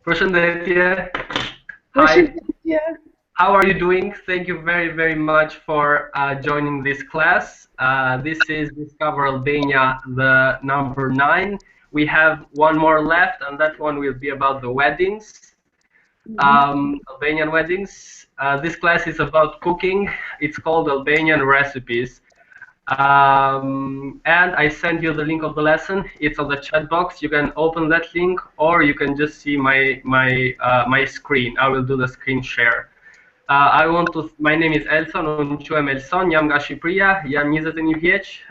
Përshëndetje. Hi. How are you doing? Thank you very much for joining this class. This is Discover Albania, the number 9. We have one more left, and that one will be about the weddings, Albanian weddings. This class is about cooking. It's called Albanian recipes. And I sent you the link of the lesson. It's on the chat box. You can open that link, or you can just see my screen. I will do the screen share. My name is Elson, unë quhem Elson, jam nga Shqipëria, jam 21 vjeç,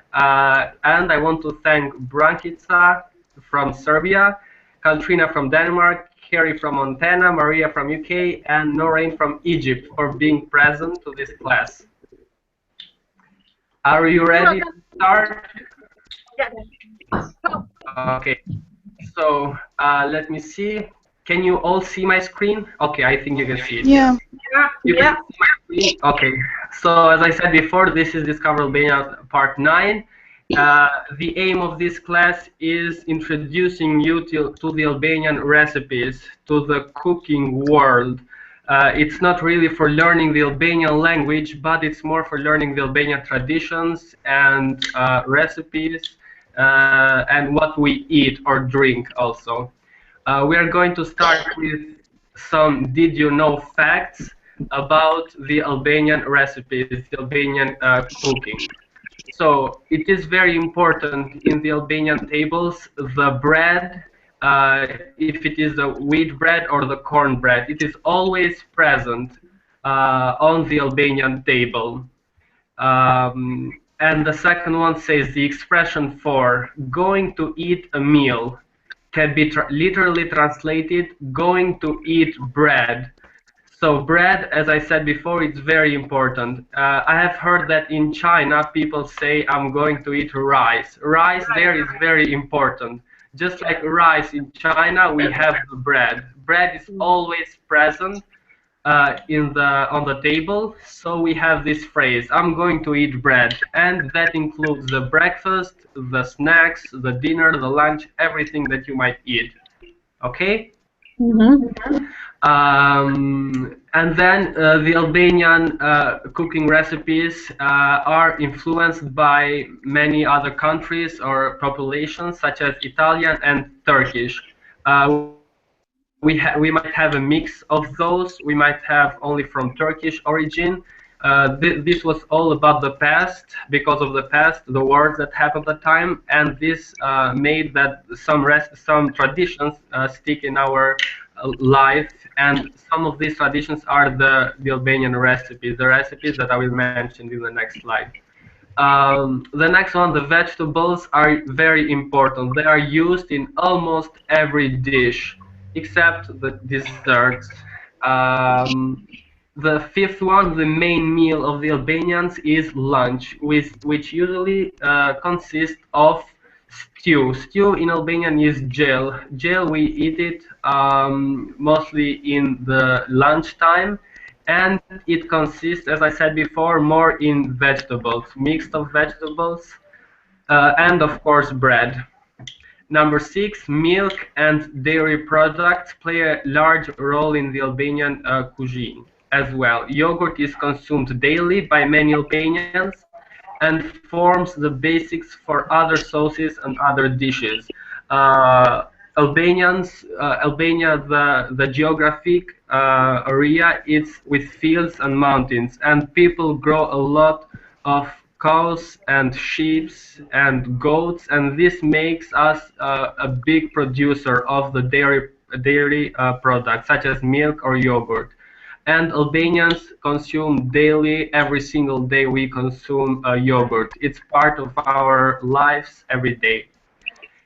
and I want to thank Brankica from Serbia, Katrina from Denmark, Carrie from Montana, Maria from UK, and Noreen from Egypt for being present to this class. Are you ready to start? Yes. Okay, so let me see. Can you all see my screen? Okay, I think you can see it. Yeah. You can see my screen? Okay, so as I said before, this is Discover Albania Part 9. The aim of this class is introducing you to the Albanian recipes, to the cooking world. It's not really for learning the Albanian language, but it's more for learning the Albanian traditions and recipes and what we eat or drink also. We are going to start with some did you know facts about the Albanian recipes, the Albanian cooking. So it is very important in the Albanian tables, the bread, if it is the wheat bread or the corn bread, it is always present on the Albanian table. And the second one says the expression for going to eat a meal can be literally translated going to eat bread. So bread, as I said before, it's very important. I have heard that in China people say I'm going to eat rice. Rice there is very important. Just like rice in China, we have the bread. Bread is always present on the table, so we have this phrase, I'm going to eat bread, and that includes the breakfast, the snacks, the dinner, the lunch, everything that you might eat. Okay? And then the Albanian cooking recipes are influenced by many other countries or populations, such as Italian and Turkish. We might have a mix of those. We might have only from Turkish origin. This was all about the past, because of the past, the wars that happened at the time, and this made that some traditions stick in our life, and some of these traditions are the Albanian recipes, the recipes that I will mention in the next slide. The next one, the vegetables are very important. They are used in almost every dish, except the desserts. The fifth one, the main meal of the Albanians, is lunch, which usually consists of stew. Stew in Albanian is gel. Gel, we eat it mostly in the lunchtime, and it consists, as I said before, more in vegetables, mixed of vegetables, and of course bread. Number 6, milk and dairy products play a large role in the Albanian cuisine as well. Yogurt is consumed daily by many Albanians and forms the basics for other sauces and other dishes. Albania, the geographic area, is with fields and mountains, and people grow a lot of cows and sheep and goats, and this makes us a big producer of the dairy products such as milk or yogurt. And Albanians consume daily, every single day we consume yogurt. It's part of our lives every day.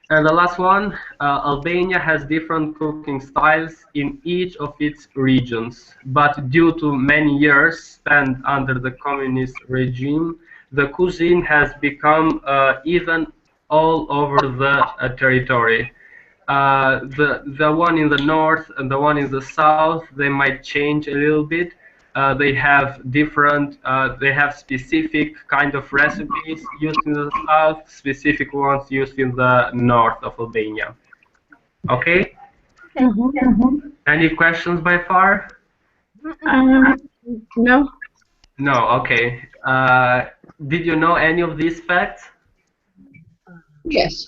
And the last one, Albania has different cooking styles in each of its regions, but due to many years spent under the communist regime, the cuisine has become even all over the territory. The one in the north and the one in the south, they might change a little bit. They have different, they have specific kind of recipes used in the south, specific ones used in the north of Albania. Okay? Any questions by far? Um, no. No, okay. Did you know any of these facts? Yes.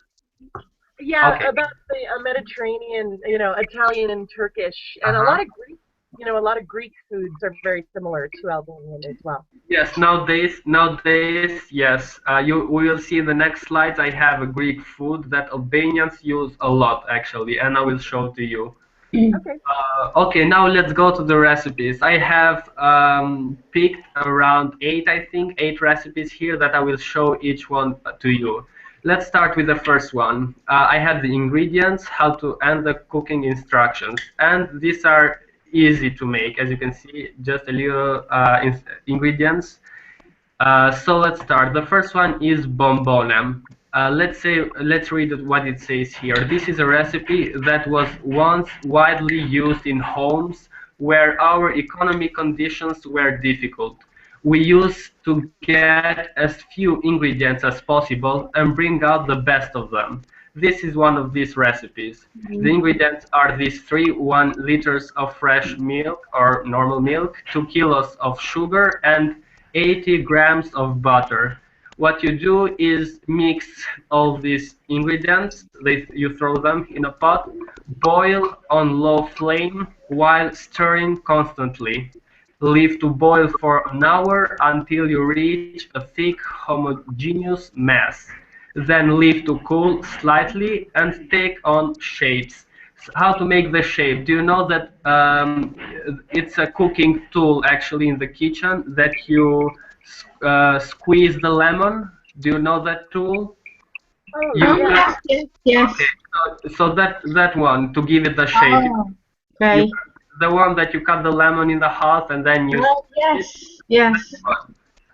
Yeah, Okay. about the Mediterranean, Italian and Turkish, and a Uh-huh. lot of Greek, a lot of Greek foods are very similar to Albanian as well. Yes, nowadays, yes. We will see in the next slides. I have a Greek food that Albanians use a lot, actually, and I will show to you. Okay. Okay, now let's go to the recipes. I have picked around eight, I think, eight recipes here that I will show each one to you. Let's start with the first one. I have the ingredients, how to, and the cooking instructions. And these are easy to make, as you can see, just a little ingredients. So let's start. The first one is bombone. Let's read what it says here. This is a recipe that was once widely used in homes where our economic conditions were difficult. We used to get as few ingredients as possible and bring out the best of them. This is one of these recipes. The ingredients are these 1 liters of fresh milk or normal milk, 2 kilos of sugar, and 80 grams of butter. What you do is mix all these ingredients, you throw them in a pot, boil on low flame while stirring constantly. Leave to boil for an hour until you reach a thick homogeneous mass. Then leave to cool slightly and take on shapes. How to make the shape? Do you know that it's a cooking tool actually in the kitchen that you squeeze the lemon? Do you know that tool? Oh, Oh, yeah. yes, yes, Okay, yes. so that one to give it the shape. Oh, You, okay. the one that you cut the lemon in the half and then you Oh, squeeze it. yes,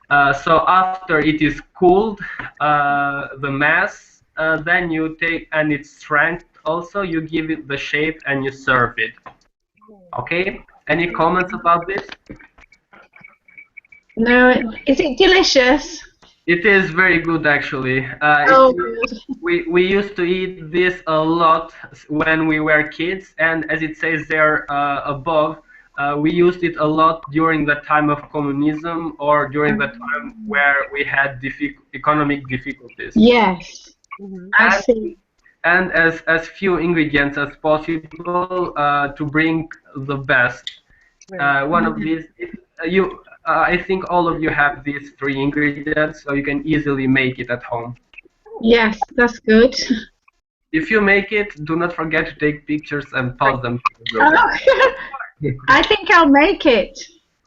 yes. So after it is cooled, the mass, then you take and its strength also, you give it the shape and you serve it. Okay? Any comments about this? No, is it delicious? It is very good actually. Oh, good. We used to eat this a lot when we were kids, and as it says there above, we used it a lot during the time of communism or during the time where we had economic difficulties. Yes, Hmm. I And, see. and as few ingredients as possible to bring the best. Right. One of these, I think all of you have these three ingredients, so you can easily make it at home. Yes, that's good. If you make it, do not forget to take pictures and post them to the group. Oh, I think I'll make it.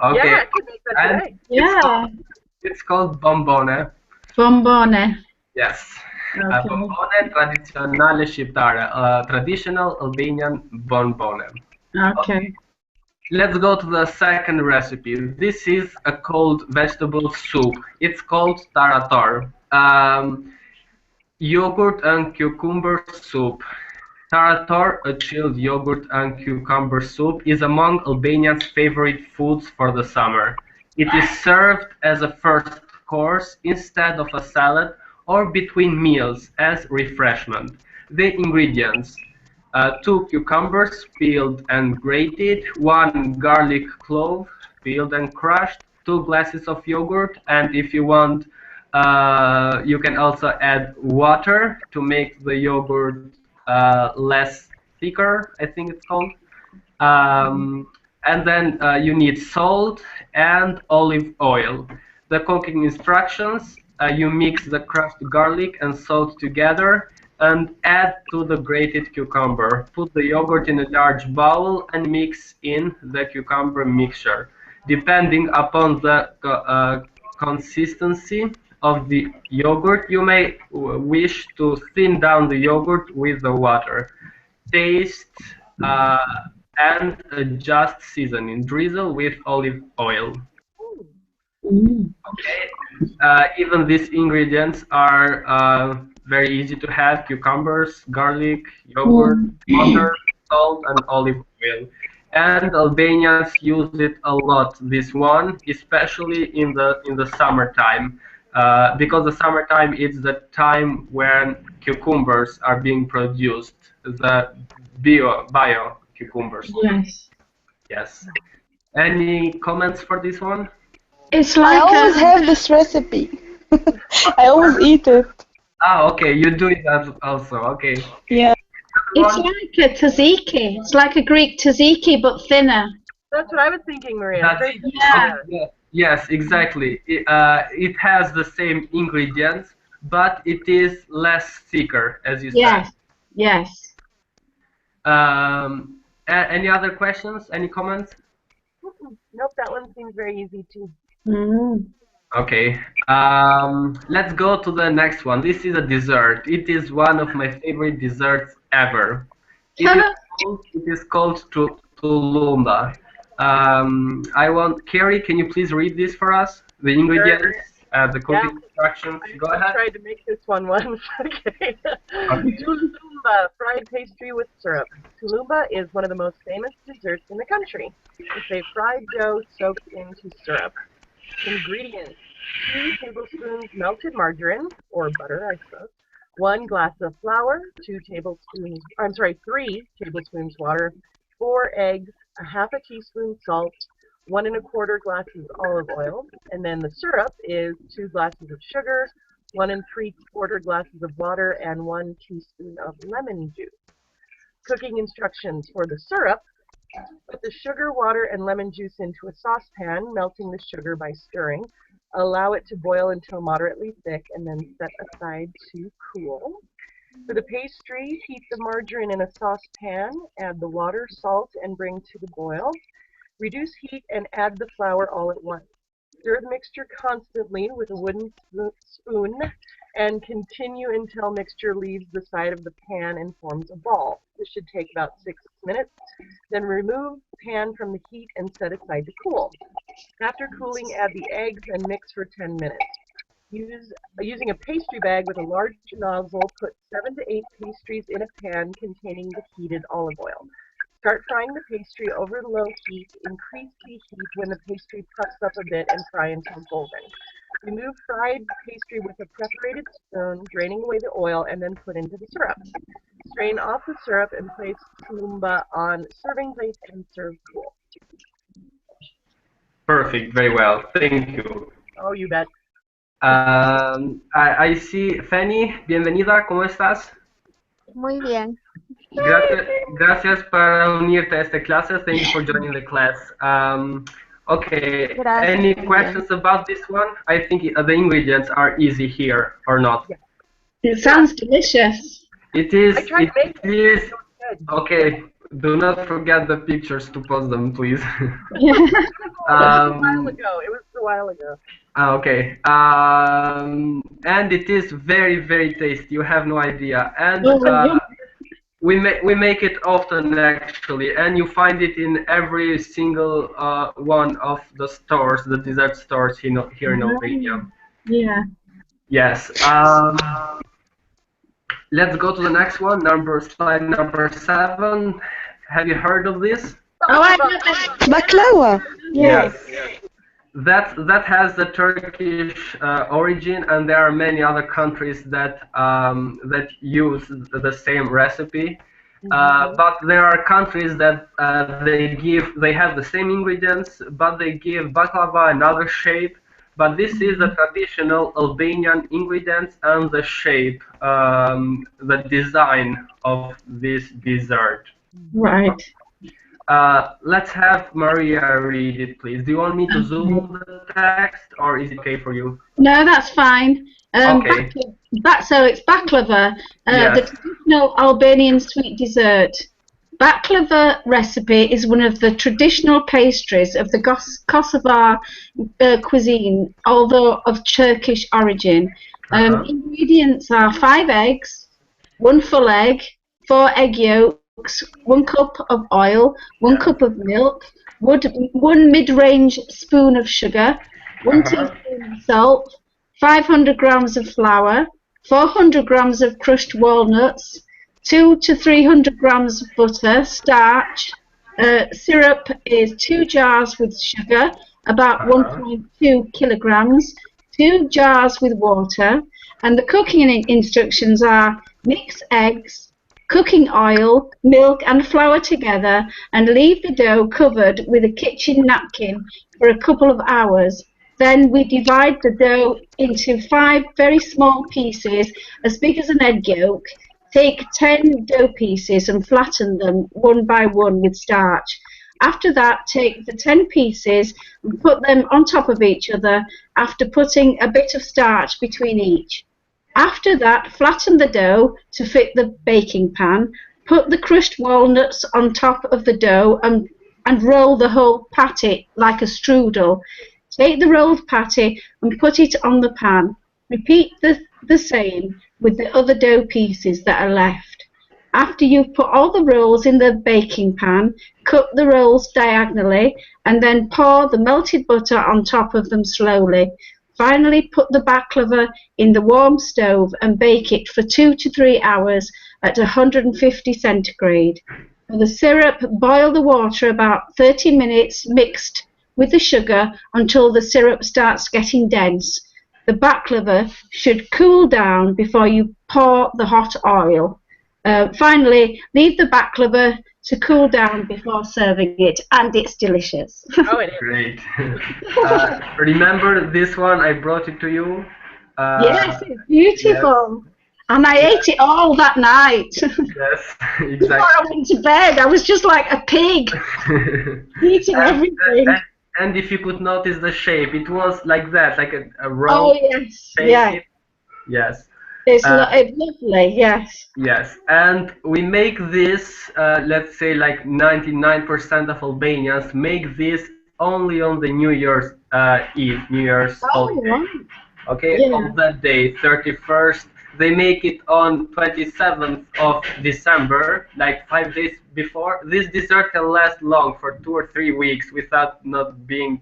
Okay. Yeah, I could make that And today. Yeah. it's called bombone. Bombone. Yes. Okay. Bombone tradizionale shqiptare. Traditional Albanian bombone. Okay. Let's go to the second recipe. This is a cold vegetable soup. It's called Tarator. Yogurt and cucumber soup. Tarator, a chilled yogurt and cucumber soup, is among Albanians' favorite foods for the summer. It is served as a first course instead of a salad or between meals as refreshment. The ingredients: 2 cucumbers peeled and grated, 1 garlic clove peeled and crushed, 2 glasses of yogurt, and if you want, you can also add water to make the yogurt less thicker, I think it's called. And then you need salt and olive oil. The cooking instructions: you mix the crushed garlic and salt together and add to the grated cucumber. Put the yogurt in a large bowl and mix in the cucumber mixture. Depending upon the consistency of the yogurt, you may wish to thin down the yogurt with the water. Taste uh, and adjust seasoning. Drizzle with olive oil. Mm. Okay. Even these ingredients are very easy to have: cucumbers, garlic, yogurt, water, salt, and olive oil. And Albanians use it a lot. This one, especially in the summertime, because the summertime is the time when cucumbers are being produced. The bio. cucumbers. Yes. Yes. Any comments for this one? It's I like always have this recipe. I always eat it. Ah, okay, you do it also. Okay. Yeah. it's like a tzatziki. It's like a Greek tzatziki, but thinner. That's what I was thinking, Maria. That's Very it. Yeah. similar. Yes, exactly. It has the same ingredients, but it is less thicker, as you Yes. said. Yes. Any other questions? Any comments? Nope, that one seems very easy too. Mm. Okay. Let's go to the next one. This is a dessert. It is one of my favorite desserts ever. It is called Tullumba. Carrie, can you please read this for us? The ingredients, the cooking instructions. Go I ahead. tried to make this one once. Okay. Tullumba, fried pastry with syrup. Tullumba is one of the most famous desserts in the country. It's a fried dough soaked into syrup. Ingredients: 2 tablespoons melted margarine, or butter, I suppose. 1 glass of flour, 3 tablespoons water, 4 eggs, a half a teaspoon salt, 1 1/4 glasses olive oil, and then the syrup is 2 glasses of sugar, 1 3/4 glasses of water, and 1 teaspoon of lemon juice. Cooking instructions for the syrup: put the sugar, water, and lemon juice into a saucepan, melting the sugar by stirring. Allow it to boil until moderately thick, and then set aside to cool. For the pastry, heat the margarine in a saucepan, add the water, salt, and bring to the boil. Reduce heat and add the flour all at once. Stir the mixture constantly with a wooden spoon and continue until mixture leaves the side of the pan and forms a ball. This should take about 6 minutes. Then remove the pan from the heat and set aside to cool. After cooling, add the eggs and mix for 10 minutes. Using a pastry bag with a large nozzle, put 7 to 8 pastries in a pan containing the heated olive oil. Start frying the pastry over low heat. Increase the heat when the pastry puffs up a bit and fry until golden. Remove fried pastry with a perforated spoon, draining away the oil, and then put into the syrup. Strain off the syrup and place tullumba on serving plate and serve cool. Perfect. Very well. Thank you. Oh, you bet. I see Fanny. Bienvenida. ¿Cómo estás? Muy bien. Gracias para unirte a esta clase. Thank you for joining the class. Okay. Gracias, Any también. questions about this one? I think the ingredients are easy here, or not? Yeah. It sounds delicious. It is. I tried to make It is. it. Good. Okay. Do not forget the pictures to post them, please. It was a while ago. Okay. And it is very, very tasty. You have no idea. And we make it often, actually, and you find it in every single one of the stores, the dessert stores here in Albania. Yeah. Yes. Let's go to the next one. Slide number 7. Have you heard of this? Oh, I know that. Baklava. Yes. That has the Turkish origin, and there are many other countries that use the same recipe. But there are countries that they have the same ingredients, but they give baklava another shape. But this is the traditional Albanian ingredients and the shape, the design of this dessert. Right. Let's have Maria read it, please. Do you want me to zoom the text, or is it okay for you? No, that's fine. Okay. So it's baklava, Yes. the traditional Albanian sweet dessert. Baklava recipe is one of the traditional pastries of the Kosovar cuisine, although of Turkish origin. Ingredients are 5 eggs, 1 full egg, 4 egg yolks, 1 cup of oil, 1 cup of milk, 1 mid-range spoon of sugar, 1 teaspoon of salt, 500 grams of flour, 400 grams of crushed walnuts, 200 to 300 grams of butter, starch. Syrup is 2 jars with sugar, about 1.2 kilograms, 2 jars with water, and the cooking instructions are: mix eggs, cooking oil, milk and flour together and leave the dough covered with a kitchen napkin for a couple of hours. Then we divide the dough into 5 very small pieces as big as an egg yolk. Take 10 dough pieces and flatten them one by one with starch. After that, take the 10 pieces and put them on top of each other after putting a bit of starch between each. After that, flatten the dough to fit the baking pan. Put the crushed walnuts on top of the dough and roll the whole patty like a strudel. Take the rolled patty and put it on the pan. Repeat the same with the other dough pieces that are left. After you've put all the rolls in the baking pan, cut the rolls diagonally and then pour the melted butter on top of them slowly. Finally, put the baklava in the warm stove and bake it for 2 to 3 hours at 150 centigrade. For the syrup, boil the water about 30 minutes mixed with the sugar until the syrup starts getting dense. The baklava should cool down before you pour the hot oil. Finally, leave the baklava to cool down before serving it, and it's delicious. Oh, it is. Great. Remember this one? I brought it to you. Yes, it's beautiful. Yes. And I ate it all that night. Yes, exactly. Before I went to bed, I was just like a pig, eating everything. And if you could notice the shape, it was like that, like a roll. Oh, yes, yeah. Yes. It's lovely, yes. Yes, and we make this, let's say like 99% of Albanians make this only on the New Year's Eve, New Year's holiday. Right. Okay, yeah. On that day, 31st. They make it on 27th of December, like 5 days before. This dessert can last long for 2 or 3 weeks without not being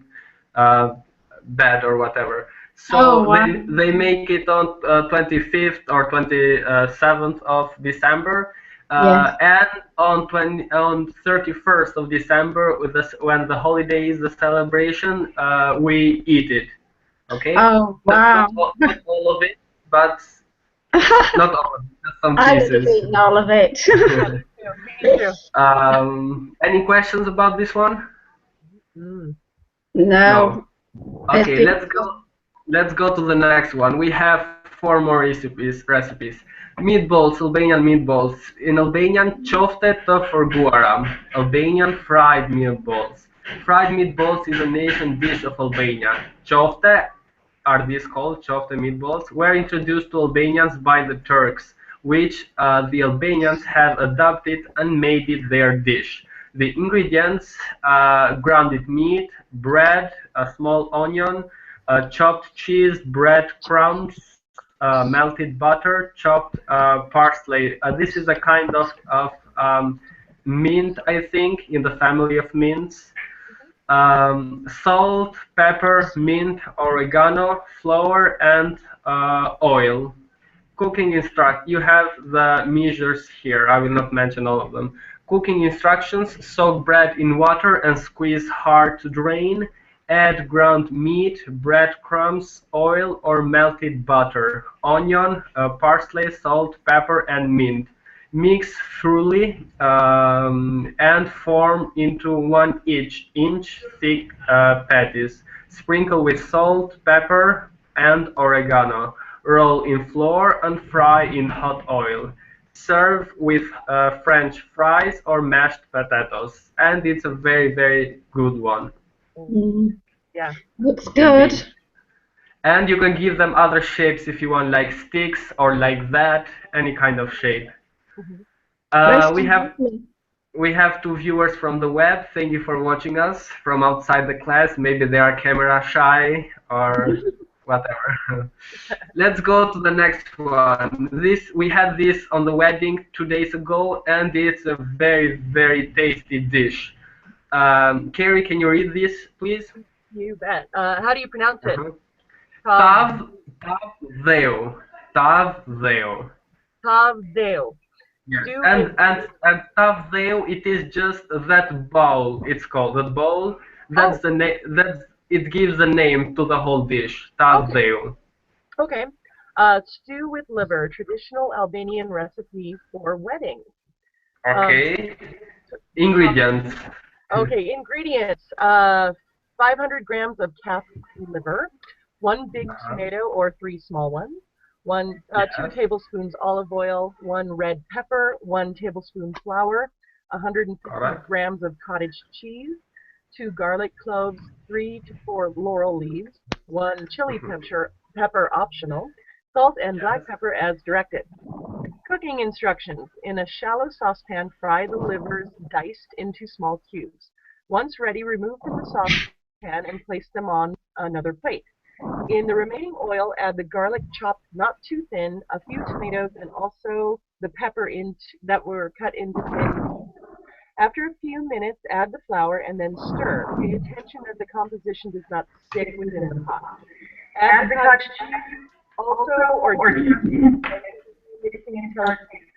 bad or whatever. So wow. they make it on 25th or 27th of December, yes. And on 31st of December, when the holiday is the celebration, we eat it. Okay. Oh wow! Not all of it, but not all of it. Just some pieces. I've eaten all of it. Me too. Any questions about this one? No. Okay, Let's go to the next one. We have 4 more recipes. Meatballs, Albanian meatballs. In Albanian, qofte të forguara. Albanian fried meatballs. Fried meatballs is a nation dish of Albania. Qofte are these called, qofte meatballs, were introduced to Albanians by the Turks, which the Albanians have adopted and made it their dish. The ingredients: grounded meat, bread, a small onion, chopped cheese, bread crumbs, melted butter, chopped parsley. This is a kind of mint, I think, in the family of mints. Salt, pepper, mint, oregano, flour, and oil. Cooking you have the measures here. I will not mention all of them. Cooking instructions: soak bread in water and squeeze hard to drain. Add ground meat, breadcrumbs, oil or melted butter, onion, parsley, salt, pepper, and mint. Mix thoroughly and form into 1-inch thick patties. Sprinkle with salt, pepper, and oregano. Roll in flour and fry in hot oil. Serve with French fries or mashed potatoes. And it's a very, very good one. Yeah, looks good. And you can give them other shapes if you want, like sticks or like that, any kind of shape. We have 2 viewers from the web. Thank you for watching us from outside the class. Maybe they are camera shy or whatever. Let's go to the next one. We had this on the wedding 2 days ago, and it's a very, very tasty dish. Carrie, can you read this, please? You bet. How do you pronounce it? Tavdeo. Tavdeo. Tavdeo. Yes. And tavdeo, it is just that bowl. It's called that bowl. That's the name. It gives a name to the whole dish. Tavdeo. Okay. Stew with liver, traditional Albanian recipe for weddings. Okay. Ingredients. Okay, ingredients. 500 grams of calf liver, 1 big tomato or 3 small ones, 2 tablespoons olive oil, 1 red pepper, 1 tablespoon flour, 150 grams of cottage cheese, 2 garlic cloves, 3 to 4 laurel leaves, 1 chili pepper optional, salt and black pepper as directed. Cooking instructions. In a shallow saucepan, fry the livers diced into small cubes. Once ready, remove from the saucepan and place them on another plate. In the remaining oil, add the garlic chopped not too thin, a few tomatoes, and also the pepper that were cut into thin pieces. After a few minutes, add the flour and then stir. Pay attention that the composition does not stick within the pot. Add the cottage cheese also, or mixing until it takes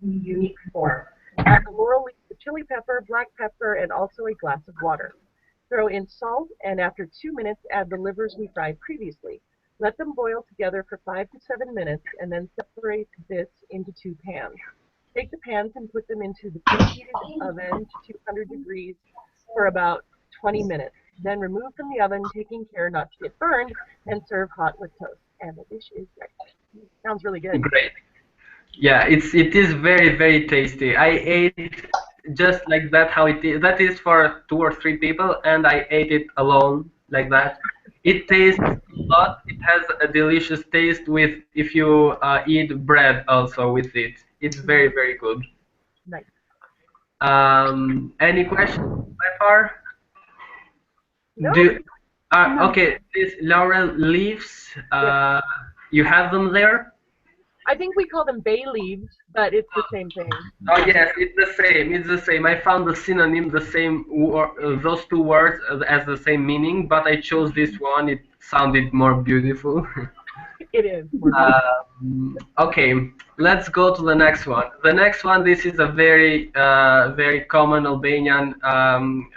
the unique form. Add the laurel leaves, the chili pepper, black pepper, and also a glass of water. Throw in salt, and after 2 minutes, add the livers we fried previously. Let them boil together for 5 to 7 minutes, and then separate this into 2 pans. Take the pans and put them into the preheated oven to 200 degrees for about 20 minutes. Then remove from the oven, taking care not to get burned, and serve hot with toast. And the dish is ready. Sounds really good. Great. Yeah, it is very, very tasty. I ate just like that how it is. That is for 2 or 3 people, and I ate it alone like that. It tastes a lot. It has a delicious taste with if you eat bread also with it. It's very, very good. Nice. Any questions so far? No. Okay, these laurel leaves, you have them there? I think we call them bay leaves, but it's the same thing. Oh yes, it's the same. It's the same. I found the synonym, the same, those 2 words as the same meaning, but I chose this one. It sounded more beautiful. It is. Okay, let's go to the next one. The next one, this is a very, very common Albanian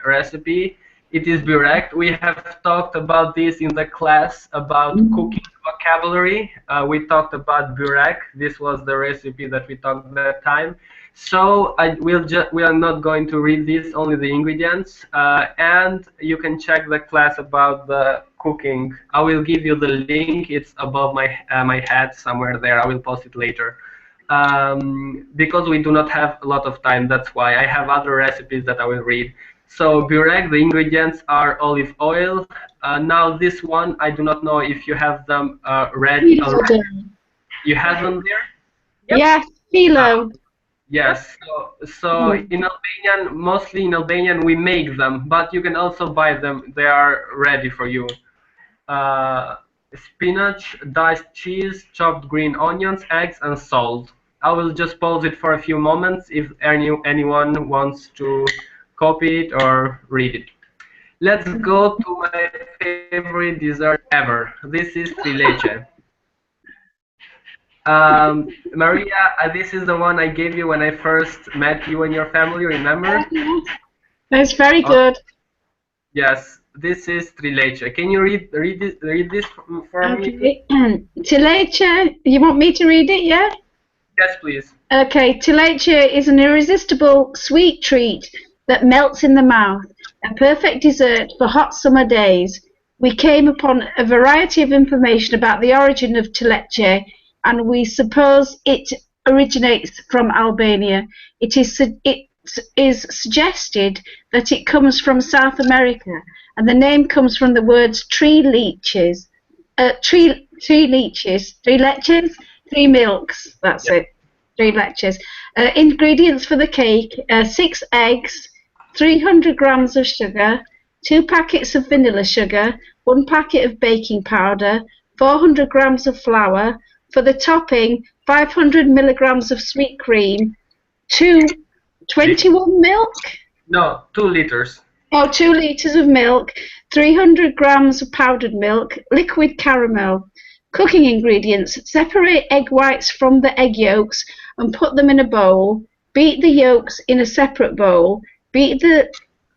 recipe. It is Byrek. We have talked about this in the class about cooking vocabulary. We talked about Byrek. This was the recipe that we talked at that time. So we are not going to read this, only the ingredients. And you can check the class about the cooking. I will give you the link. It's above my head somewhere there. I will post it later. Because we do not have a lot of time, that's why I have other recipes that I will read. So Byrek, the ingredients are olive oil. Now this one, I do not know if you have them ready. You have them there? Yep. Yes, kilo. Yes. So in Albanian, mostly in Albanian, we make them, but you can also buy them. They are ready for you. Spinach, diced cheese, chopped green onions, eggs, and salt. I will just pause it for a few moments if anyone wants to copy it or read it. Let's go to my favorite dessert ever. This is Trileçe. Maria, this is the one I gave you when I first met you and your family, remember? That's very good. Yes, this is Trileçe. Can you read this for me? Trileçe, you want me to read it, yeah? Yes, please. Okay, Trileçe is an irresistible sweet treat that melts in the mouth, a perfect dessert for hot summer days. We came upon a variety of information about the origin of Trileçe, and we suppose it originates from Albania. It is suggested that it comes from South America, and the name comes from the words Trileçes. Trileçes, 3 milks, that's it. Trileçes. Ingredients for the cake: 6 eggs, 300 grams of sugar, 2 packets of vanilla sugar, 1 packet of baking powder, 400 grams of flour. For the topping, 500 milligrams of sweet cream, 21 milk? No, 2 liters. Oh, 2 liters of milk, 300 grams of powdered milk, liquid caramel. Cooking ingredients: separate egg whites from the egg yolks and put them in a bowl. Beat the yolks in a separate bowl. Beat the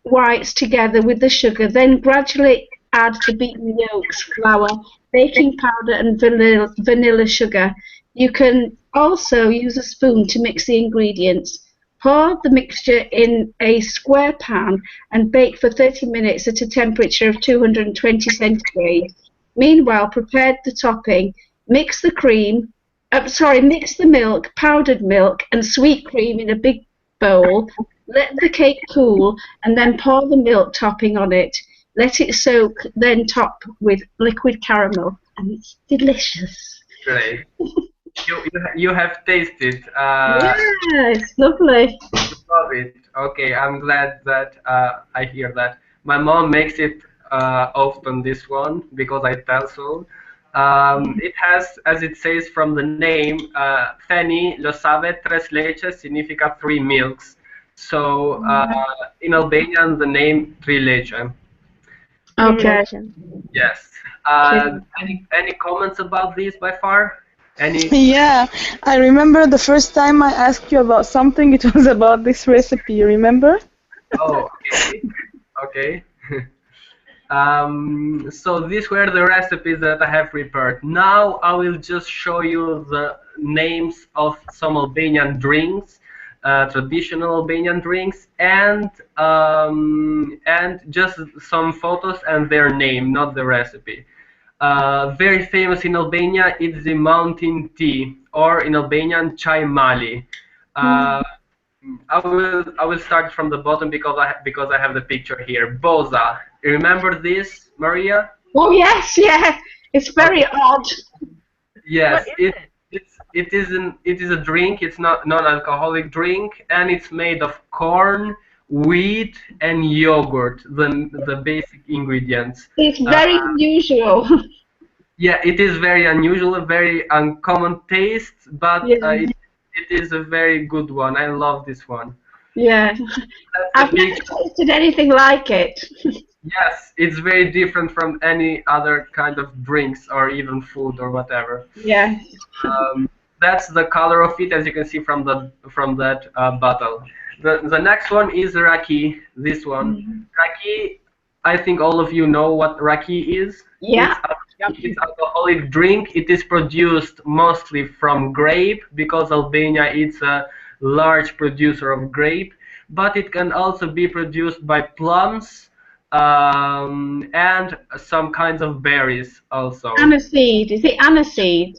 whites together with the sugar, then gradually add the beaten yolks, flour, baking powder, and vanilla sugar. You can also use a spoon to mix the ingredients. Pour the mixture in a square pan and bake for 30 minutes at a temperature of 220 centigrade. Meanwhile, prepare the topping. Mix the milk, powdered milk, and sweet cream in a big bowl. Let the cake cool and then pour the milk topping on it. Let it soak, then top with liquid caramel, and it's delicious. Great. You have tasted. Yeah, it's lovely. Love it. Okay, I'm glad that I hear that. My mom makes it often, this one, because I tell so. It has, as it says from the name, Fanny lo sabe, tres leches significa 3 milks. So in Albanian, the name Trileçe. Okay. Yes. Any comments about this by far? Any? Yeah, I remember the first time I asked you about something, it was about this recipe, you remember? Oh, okay. Okay. So these were the recipes that I have prepared. Now I will just show you the names of some Albanian drinks, traditional Albanian drinks, and just some photos and their name, not the recipe. Very famous in Albania, it's the mountain tea, or in Albanian, chai mali. I will start from the bottom because I have the picture here. Boza. Remember this, Maria? Oh yes, yeah. It's very odd. Yes, What is it is a drink. It's not non-alcoholic drink, and it's made of corn, wheat, and yogurt. The basic ingredients. It's very unusual. Yeah, it is very unusual, a very uncommon taste, but Yeah. it is a very good one. I love this one. Yeah. That's I've a big, never tasted anything like it. yes, it's very different from any other kind of drinks or even food or whatever. Yeah. That's the color of it, as you can see from that bottle. The next one is raki. This one, raki. I think all of you know what raki is. Yeah. It's alcoholic drink. It is produced mostly from grape because Albania is a large producer of grape, but it can also be produced by plums and some kinds of berries also. Aniseed. Is it aniseed?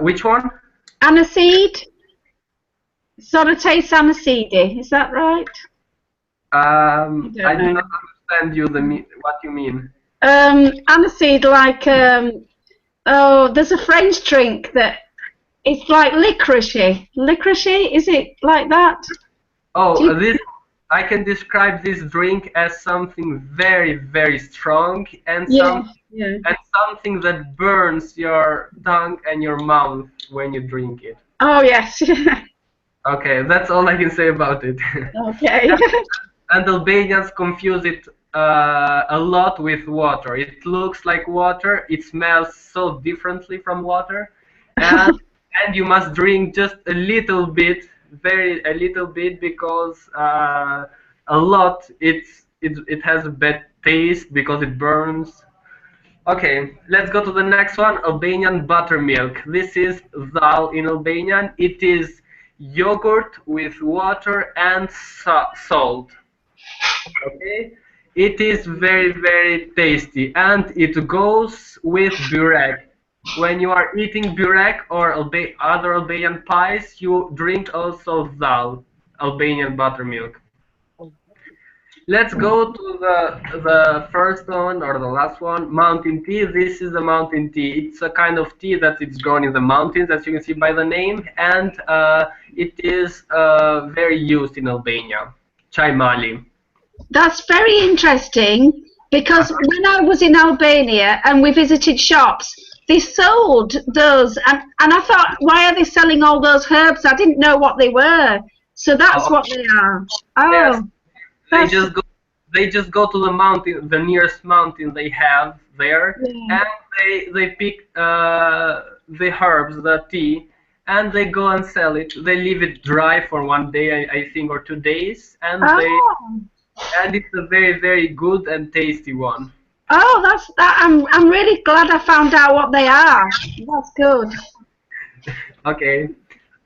Which one? Aniseed? Sort of tastes aniseedy. Is that right? I do know. not understand what you mean. Aniseed, like there's a French drink that it's like licorice. Licorice, is it like that? Oh, I can describe this drink as something very, very strong and something that burns your tongue and your mouth when you drink it. Oh yes. Okay, that's all I can say about it. Okay. And Albanians confuse it a lot with water. It looks like water. It smells so differently from water, and you must drink just a little bit, a little bit, because a lot it has a bad taste because it burns. Okay, let's go to the next one. Albanian buttermilk. This is dal in Albanian. It is yogurt with water and salt. Okay. It is very, very tasty, and it goes with Byrek. When you are eating Byrek or other Albanian pies, you drink also dal, Albanian buttermilk. Let's go to the first one or the last one, mountain tea. This is a mountain tea. It's a kind of tea that is grown in the mountains, as you can see by the name, and it is very used in Albania. Chai mali. That's very interesting because when I was in Albania and we visited shops, they sold those, and I thought, why are they selling all those herbs? I didn't know what they were. So that's what they are. Oh, yes. They just go to the mountain, the nearest mountain they have there, and they pick the herbs, the tea, and they go and sell it. They leave it dry for 1 day, I think, or 2 days, and and it's a very, very good and tasty one. Oh, I'm really glad I found out what they are. That's good. Okay.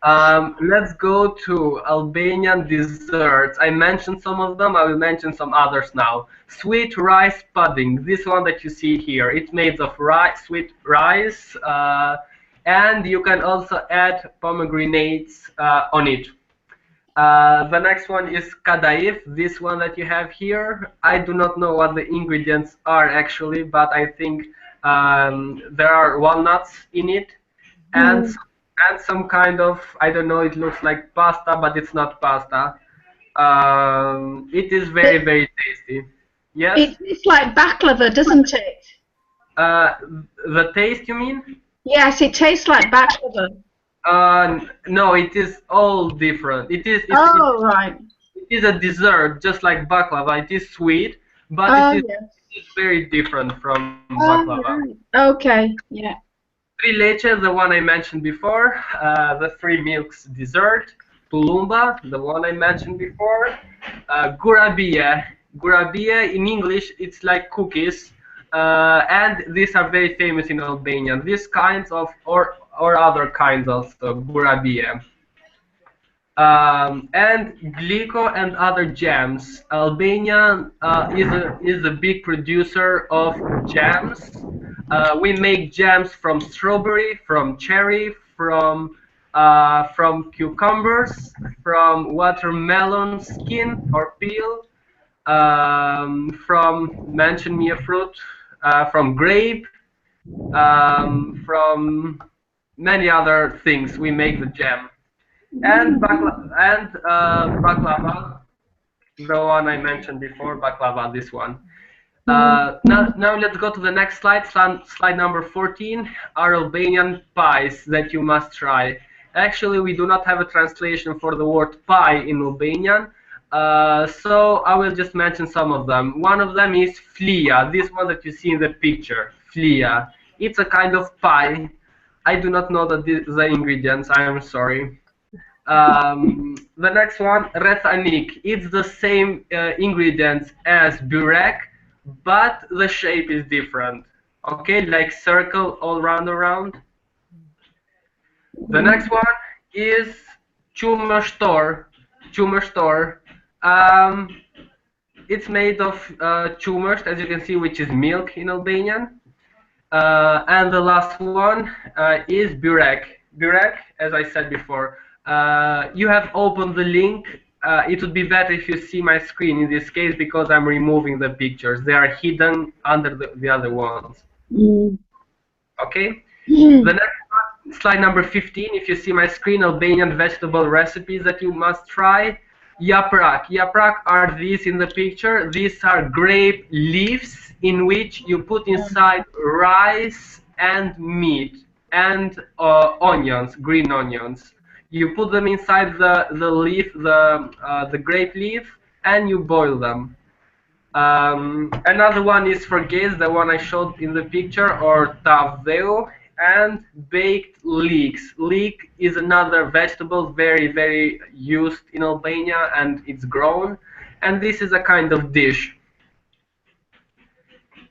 Let's go to Albanian desserts. I mentioned some of them. I will mention some others now. Sweet rice pudding. This one that you see here. It's made of rice, sweet rice, and you can also add pomegranates on it. The next one is kadayif. This one that you have here. I do not know what the ingredients are actually, but I think there are walnuts in it, and some kind of, I don't know, it looks like pasta, but it's not pasta. It is very, very tasty. Yes? It's like baklava, doesn't it? The taste, you mean? Yes, it tastes like baklava. No, it is all different. Right. It is a dessert, just like baklava. It is sweet, but it is very different from baklava. Right. Okay, yeah. Trileçe, the one I mentioned before, the 3 milks dessert. Tullumba, the one I mentioned before. Gurabiye. Gurabiye, in English, it's like cookies. And these are very famous in Albania. These kinds of, or other kinds also, gurabiye. And glico and other jams. Albania is a big producer of jams. We make jams from strawberry, from cherry, from cucumbers, from watermelon skin or peel, from mention me a fruit, from grape, from many other things. We make the jam. And baklava, the one I mentioned before, baklava, this one. Now let's go to the next slide, slide number 14, are Albanian pies that you must try. Actually, we do not have a translation for the word pie in Albanian, so I will just mention some of them. One of them is flia, this one that you see in the picture, flia. It's a kind of pie. I do not know the ingredients, I am sorry. The next one, rethanik. It's the same ingredients as Byrek, but the shape is different. Okay, like circle all around. The next one is chumashtor. It's made of chumash, as you can see, which is milk in Albanian. And the last one is Byrek. Byrek, as I said before. You have opened the link. It would be better if you see my screen in this case because I'm removing the pictures. They are hidden under the other ones. Okay? The next one, slide number 15. If you see my screen, Albanian vegetable recipes that you must try. Yaprak. Yaprak are these in the picture. These are grape leaves in which you put inside rice and meat and onions, green onions. You put them inside the leaf, the grape leaf, and you boil them. Another one is forges, the one I showed in the picture, or tavdeo, and baked leeks. Leek is another vegetable very, very used in Albania, and it's grown. And this is a kind of dish.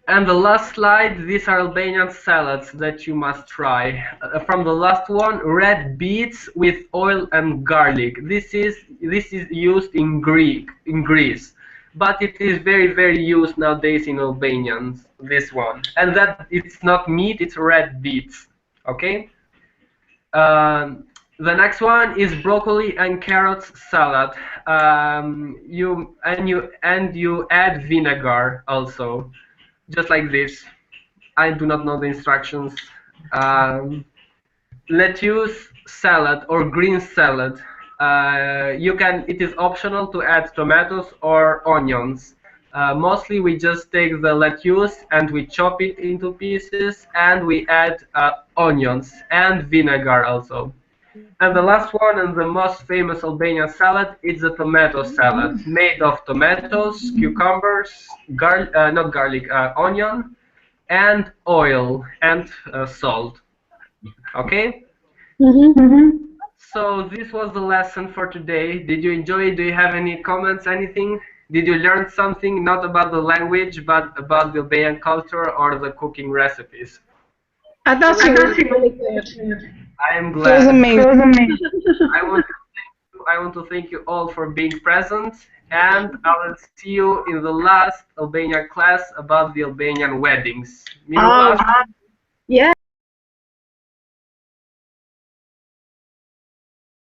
And the last slide, these are Albanian salads that you must try. From the last one, red beets with oil and garlic. This is used in Greece, but it is very, very used nowadays in Albanians. This one, and that it's not meat, it's red beets. Okay. The next one is broccoli and carrots salad. You add vinegar also. Just like this. I do not know the instructions. Lettuce salad or green salad. It is optional to add tomatoes or onions. Mostly we just take the lettuce and we chop it into pieces and we add onions and vinegar also. And the last one and the most famous Albanian salad is the tomato salad, made of tomatoes, cucumbers, onion, and oil and salt. Okay? So this was the lesson for today. Did you enjoy it? Do you have any comments, anything? Did you learn something, not about the language, but about the Albanian culture or the cooking recipes? That's really good. I am It was glad. amazing. I want to thank you all for being present, and I will see you in the last Albania class about the Albanian weddings. Oh, Mirupafshim. yeah.